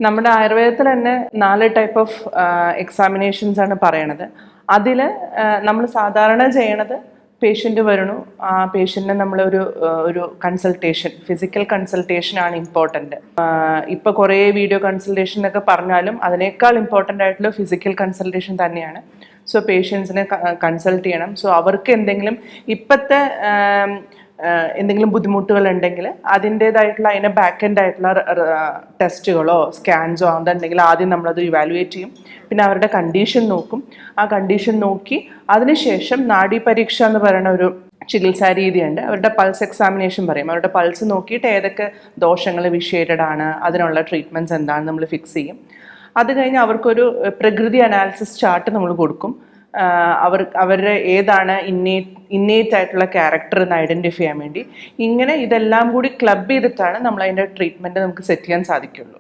നമ്മുടെ ആയുർവേദത്തിൽ തന്നെ 4 ടൈപ്പ് ഓഫ് എക്സാമിനേഷൻസ് ആണ് പറയണത്. അതിൽ നമ്മൾ സാധാരണ ചെയ്യണത് പേഷ്യൻ്റ് വരണു, ആ പേഷ്യൻറ്റിനെ ഒരു കൺസൾട്ടേഷൻ, ഫിസിക്കൽ കൺസൾട്ടേഷൻ ആണ് ഇമ്പോർട്ടൻ്റ്. ഇപ്പോൾ കുറേ വീഡിയോ കൺസൾട്ടേഷൻ എന്നൊക്കെ പറഞ്ഞാലും അതിനേക്കാൾ ഇമ്പോർട്ടൻ്റ് ആയിട്ടുള്ള ഫിസിക്കൽ കൺസൾട്ടേഷൻ തന്നെയാണ്. സോ പേഷ്യൻസിനെ കൺസൾട്ട് ചെയ്യണം. സോ അവർക്ക് ഇപ്പോഴത്തെ എന്തെങ്കിലും ബുദ്ധിമുട്ടുകൾ ഉണ്ടെങ്കിൽ അതിൻ്റേതായിട്ടുള്ള അതിൻ്റെ ബാക്ക് എൻഡ് ആയിട്ടുള്ള ടെസ്റ്റുകളോ സ്കാൻസോ അതുണ്ടെങ്കിൽ ആദ്യം നമ്മളത് ഇവാലുവേറ്റ് ചെയ്യും. പിന്നെ അവരുടെ കണ്ടീഷൻ നോക്കും. ആ കണ്ടീഷൻ നോക്കി അതിനുശേഷം നാഡീ പരീക്ഷ എന്ന് പറയുന്ന ഒരു ചികിത്സാ രീതിയുണ്ട്. അവരുടെ പൾസ് എക്സാമിനേഷൻ പറയും. അവരുടെ പൾസ് നോക്കിയിട്ട് ഏതൊക്കെ ദോഷങ്ങൾ വിഷേറ്റഡ് ആണ്, അതിനുള്ള ട്രീറ്റ്മെൻറ്റ്സ് എന്താണെന്ന് നമ്മൾ ഫിക്സ് ചെയ്യും. അത് കഴിഞ്ഞ് അവർക്കൊരു പ്രകൃതി അനാലിസിസ് ചാർട്ട് നമ്മൾ കൊടുക്കും. അവരുടെ ഏതാണ് ഇന്നേറ്റ് ആയിട്ടുള്ള ക്യാരക്ടർ എന്ന് ഐഡൻറ്റിഫൈ ചെയ്യാൻ വേണ്ടി. ഇങ്ങനെ ഇതെല്ലാം കൂടി ക്ലബ് ചെയ്തിട്ടാണ് നമ്മൾ അതിൻ്റെ ട്രീറ്റ്മെൻറ്റ് നമുക്ക് സെറ്റ് ചെയ്യാൻ സാധിക്കുള്ളൂ.